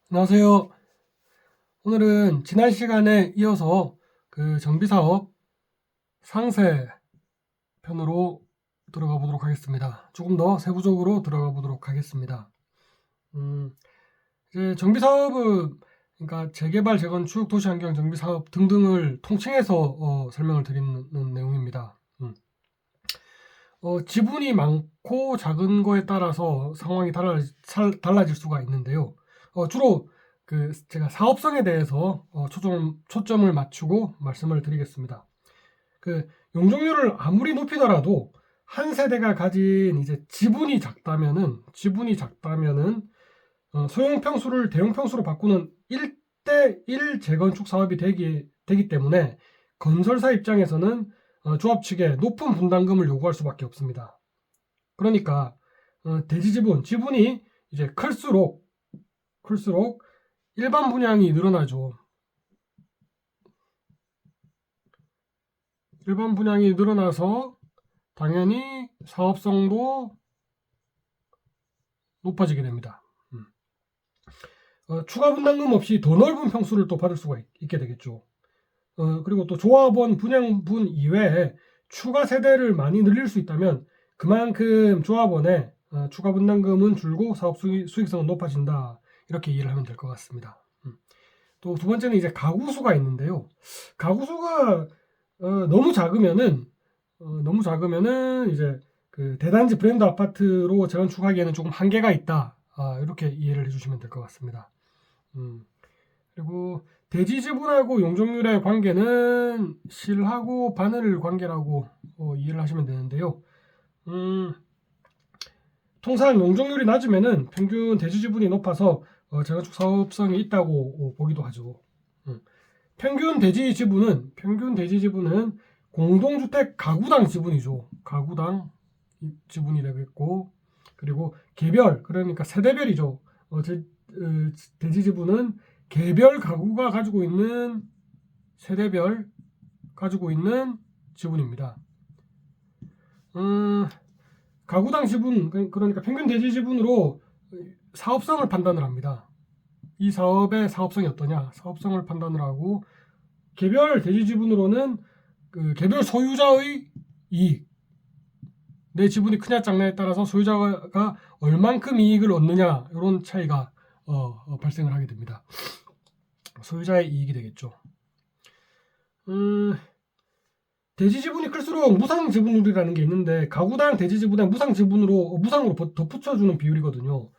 안녕하세요. 오늘은 지난 시간에 이어서 그 정비사업 상세 편으로 들어가 보도록 하겠습니다. 조금 더 세부적으로 들어가 보도록 하겠습니다. 이제 정비사업은 그러니까 재개발, 재건축, 도시환경 정비사업 등등을 통칭해서 설명을 드리는 내용입니다. 지분이 많고 작은 거에 따라서 상황이 달라질 수가 있는데요. 주로 제가 사업성에 대해서 초점을 맞추고 말씀을 드리겠습니다. 용적률을 아무리 높이더라도 한 세대가 가진 이제 지분이 작다면은 소형 평수를 대형 평수로 바꾸는 1대1 재건축 사업이 되기 때문에 건설사 입장에서는 조합 측에 높은 분담금을 요구할 수밖에 없습니다. 그러니까 대지 지분이 이제 클수록 일반 분양이 늘어나죠. 일반 분양이 늘어나서 당연히 사업성도 높아지게 됩니다. 추가 분담금 없이 더 넓은 평수를 또 받을 수가 있게 되겠죠. 그리고 또 조합원 분양분 이외에 추가 세대를 많이 늘릴 수 있다면 그만큼 조합원의 추가 분담금은 줄고 사업 수익성은 높아진다. 이렇게 이해를 하면 될 것 같습니다. 또 두 번째는 이제 가구 수가 있는데요. 가구 수가 너무 작으면은 이제 그 대단지 브랜드 아파트로 재건축하기에는 조금 한계가 있다. 이렇게 이해를 해주시면 될 것 같습니다. 그리고 대지 지분하고 용적률의 관계는 실하고 바늘 관계라고 이해를 하시면 되는데요. 통상 용적률이 낮으면은 평균 대지 지분이 높아서 재건축 사업성이 있다고 보기도 하죠. 평균 대지 지분은 공동주택 가구당 지분이죠. 가구당 지분이 되겠고, 그리고 개별, 그러니까 세대별이죠. 대지 지분은 개별 가구가 가지고 있는 세대별 가지고 있는 지분입니다. 가구당 지분, 그러니까 평균 대지 지분으로 사업성을 판단을 합니다. 이 사업의 사업성이 어떠냐, 사업성을 판단을 하고, 개별 대지 지분으로는 그 개별 소유자의 이익, 내 지분이 크냐 작냐에 따라서 소유자가 얼만큼 이익을 얻느냐, 이런 차이가 발생을 하게 됩니다. 소유자의 이익이 되겠죠. 대지 지분이 클수록 무상 지분율이라는 게 있는데, 가구당 대지 지분에 무상으로 덧붙여주는 비율이거든요.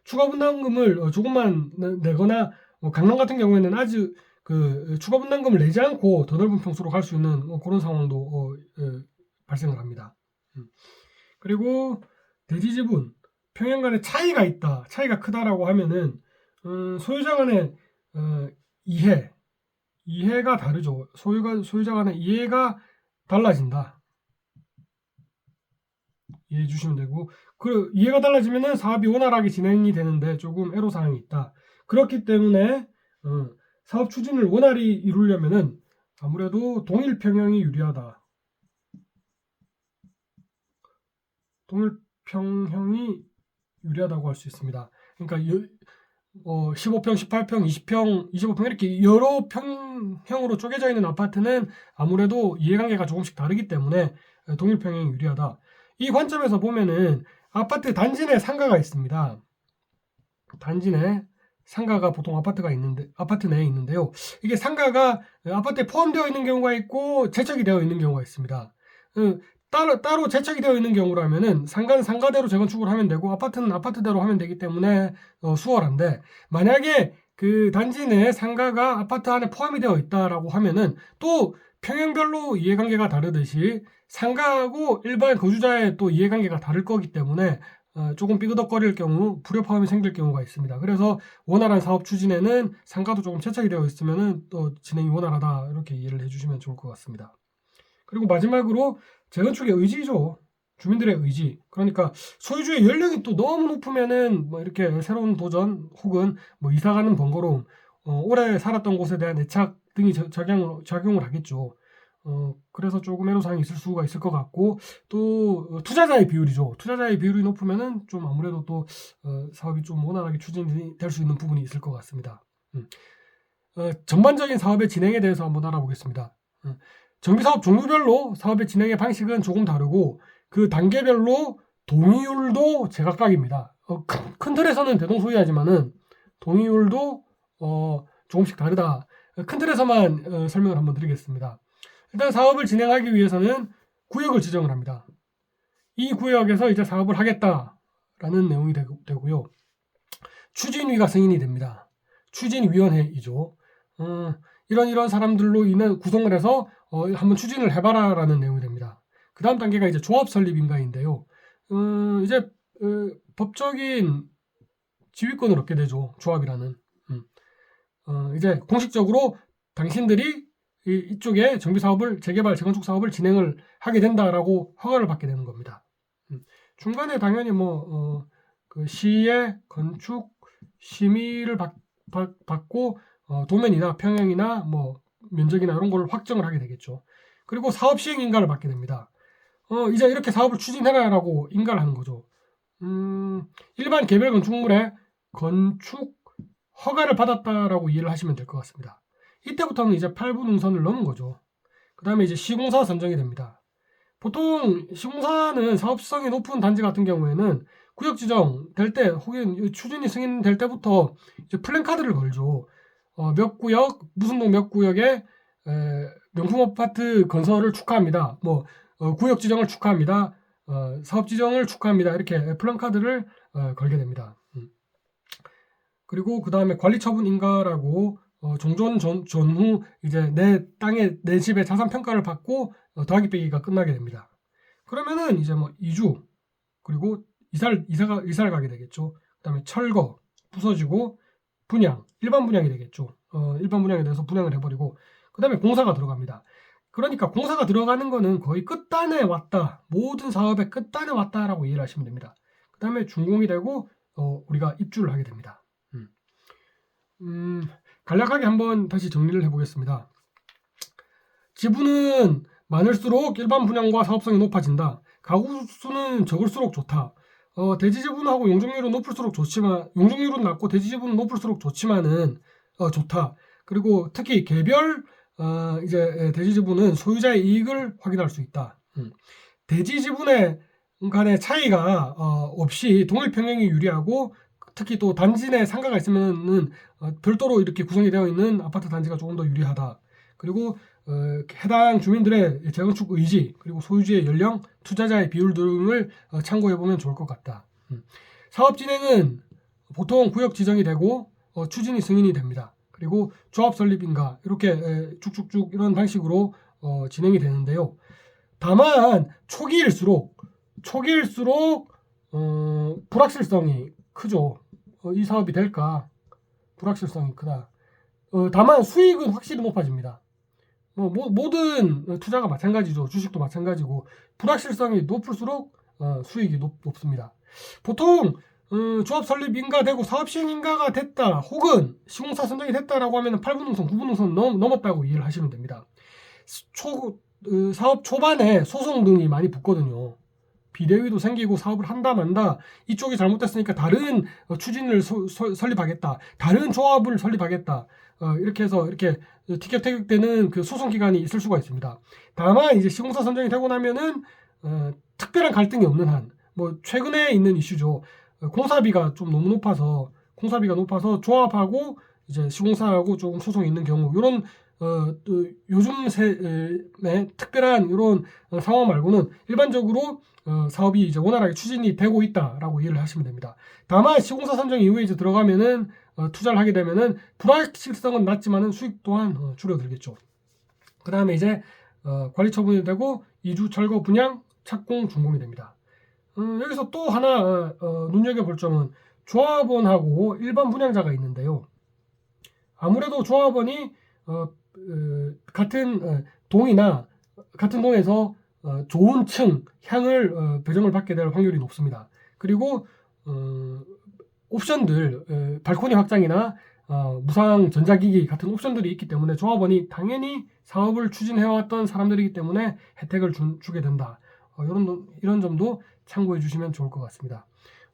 추가 분담금을 조금만 내거나, 강남 같은 경우에는 아주 추가 분담금을 내지 않고 더 넓은 평수로 갈 수 있는 그런 상황도 발생을 합니다. 그리고 대지 지분, 평형 간의 차이가 있다, 차이가 크다라고 하면은 소유자 간의 이해가 다르죠. 소유자 간의 이해가 달라진다. 이해해 주시면 되고, 이해가 달라지면은 사업이 원활하게 진행이 되는데 조금 애로사항이 있다. 그렇기 때문에 사업 추진을 원활히 이루려면은 아무래도 동일 평형이 유리하다. 동일 평형이 유리하다고 할 수 있습니다. 그러니까 15평, 18평, 20평, 25평 이렇게 여러 평형으로 쪼개져 있는 아파트는 아무래도 이해관계가 조금씩 다르기 때문에 동일 평형이 유리하다. 이 관점에서 보면은 아파트 단지 내 상가가 있습니다. 단지 내 상가가 보통 아파트 내에 있는데요. 이게 상가가 아파트에 포함되어 있는 경우가 있고 재척이 되어 있는 경우가 있습니다. 따로 재척이 되어 있는 경우라면은 상가는 상가대로 재건축을 하면 되고 아파트는 아파트대로 하면 되기 때문에 수월한데, 만약에 그 단지 내 상가가 아파트 안에 포함이 되어 있다라고 하면은 또 평형별로 이해관계가 다르듯이 상가하고 일반 거주자의 또 이해관계가 다를 거기 때문에 조금 삐그덕거릴 경우 불협화음이 생길 경우가 있습니다. 그래서 원활한 사업 추진에는 상가도 조금 채착이 되어 있으면은 또 진행이 원활하다, 이렇게 이해를 해주시면 좋을 것 같습니다. 그리고 마지막으로 재건축의 의지죠. 주민들의 의지. 그러니까 소유주의 연령이 또 너무 높으면은 뭐 이렇게 새로운 도전 혹은 뭐 이사 가는 번거로움, 오래 살았던 곳에 대한 애착 등이 작용을 하겠죠. 그래서 조금 애로사항이 있을 수가 있을 것 같고, 또 투자자의 비율이죠. 투자자의 비율이 높으면은 좀 아무래도 또 사업이 좀 원활하게 추진이 될 수 있는 부분이 있을 것 같습니다. 전반적인 사업의 진행에 대해서 한번 알아보겠습니다. 정비사업 종류별로 사업의 진행의 방식은 조금 다르고 그 단계별로 동의율도 제각각입니다. 큰 틀에서는 대동소이하지만은 동의율도 조금씩 다르다. 큰 틀에서만 설명을 한번 드리겠습니다. 일단 사업을 진행하기 위해서는 구역을 지정을 합니다. 이 구역에서 이제 사업을 하겠다라는 내용이 되고요. 추진위가 승인이 됩니다. 추진위원회이죠. 이런 사람들로 인해 구성을 해서 한번 추진을 해봐라라는 내용이 됩니다. 그 다음 단계가 이제 조합 설립 인가인데요. 이제 법적인 지휘권을 얻게 되죠. 조합이라는. 이제 공식적으로 당신들이 이쪽에 정비사업을, 재개발, 재건축 사업을 진행을 하게 된다라고 허가를 받게 되는 겁니다. 중간에 당연히 그 시의 건축 심의를 받고 도면이나 평형이나 면적이나 이런 걸 확정을 하게 되겠죠. 그리고 사업 시행 인가를 받게 됩니다. 이제 이렇게 사업을 추진해라라고 인가를 하는 거죠. 일반 개별 건축물에 건축 허가를 받았다라고 이해를 하시면 될 것 같습니다. 이때부터는 이제 8부 능선을 넘은 거죠. 그 다음에 이제 시공사 선정이 됩니다. 보통 시공사는 사업성이 높은 단지 같은 경우에는 구역 지정 될 때 혹은 추진이 승인될 때부터 이제 플랜카드를 걸죠. 몇 구역, 무슨 동 몇 구역에 명품 아파트 건설을 축하합니다. 구역 지정을 축하합니다. 사업 지정을 축하합니다. 이렇게 플랜카드를 걸게 됩니다. 그리고 그 다음에 관리처분 인가라고 종전 전후 이제 내 땅에 내 집에 자산 평가를 받고 더하기 빼기가 끝나게 됩니다. 그러면은 이제 이주 그리고 이사를 가게 되겠죠. 그다음에 철거 부서지고 분양 일반 분양이 되겠죠. 일반 분양에 대해서 분양을 해버리고 그다음에 공사가 들어갑니다. 그러니까 공사가 들어가는 거는 거의 끝단에 왔다. 모든 사업의 끝단에 왔다라고 이해를 하시면 됩니다. 그다음에 준공이 되고 우리가 입주를 하게 됩니다. 간략하게 한번 다시 정리를 해보겠습니다. 지분은 많을수록 일반 분양과 사업성이 높아진다. 가구 수는 적을수록 좋다. 대지 지분하고 용적률은 높을수록 좋지만 용적률은 낮고 대지 지분은 높을수록 좋지만은 좋다. 그리고 특히 개별 이제 대지 지분은 소유자의 이익을 확인할 수 있다. 대지 지분의 간의 차이가 없이 동일 평형이 유리하고 특히 또 단지 내 상가가 있으면은 별도로 이렇게 구성이 되어 있는 아파트 단지가 조금 더 유리하다. 그리고 해당 주민들의 재건축 의지 그리고 소유주의 연령, 투자자의 비율 등을 참고해보면 좋을 것 같다. 사업 진행은 보통 구역 지정이 되고 추진이 승인이 됩니다. 그리고 조합 설립인가 이렇게 쭉쭉쭉 이런 방식으로 진행이 되는데요. 다만 초기일수록 불확실성이 크죠. 이 사업이 될까? 불확실성이 크다. 다만 수익은 확실히 높아집니다. 모든 투자가 마찬가지죠. 주식도 마찬가지고 불확실성이 높을수록 수익이 높습니다. 보통 조합 설립 인가되고 사업 시행 인가가 됐다 혹은 시공사 선정이 됐다라고 하면 8분 능선, 9분 능선 넘었다고 이해를 하시면 됩니다. 사업 초반에 소송 등이 많이 붙거든요. 비대위도 생기고 사업을 한다 만다 이쪽이 잘못됐으니까 다른 추진을 설립하겠다. 다른 조합을 설립하겠다. 이렇게 해서 이렇게 티격태격되는 그 소송 기간이 있을 수가 있습니다. 다만 이제 시공사 선정이 되고 나면은 특별한 갈등이 없는 한 최근에 있는 이슈죠. 공사비가 좀 너무 높아서 조합하고 이제 시공사하고 조금 소송이 있는 경우 이런 요즘의 특별한 이런 상황 말고는 일반적으로 사업이 이제 원활하게 추진이 되고 있다라고 이해를 하시면 됩니다. 다만 시공사 선정 이후에 이제 들어가면은 투자를 하게 되면은 불확실성은 낮지만은 수익 또한 줄어들겠죠. 그 다음에 이제 관리 처분이 되고 이주, 철거, 분양, 착공, 준공이 됩니다. 여기서 또 하나 눈여겨볼 점은 조합원하고 일반 분양자가 있는데요. 아무래도 조합원이 같은 동이나 같은 동에서 좋은 층, 향을 배정을 받게 될 확률이 높습니다. 그리고 옵션들, 발코니 확장이나 무상 전자기기 같은 옵션들이 있기 때문에 조합원이 당연히 사업을 추진해왔던 사람들이기 때문에 혜택을 주게 된다. 이런 점도 참고해 주시면 좋을 것 같습니다.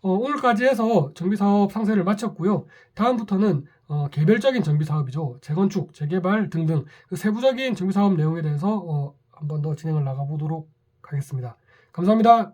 오늘까지 해서 정비사업 상세를 마쳤고요. 다음부터는 개별적인 정비사업이죠. 재건축, 재개발 등등 그 세부적인 정비사업 내용에 대해서 한 번 더 진행을 나가보도록 하겠습니다. 감사합니다.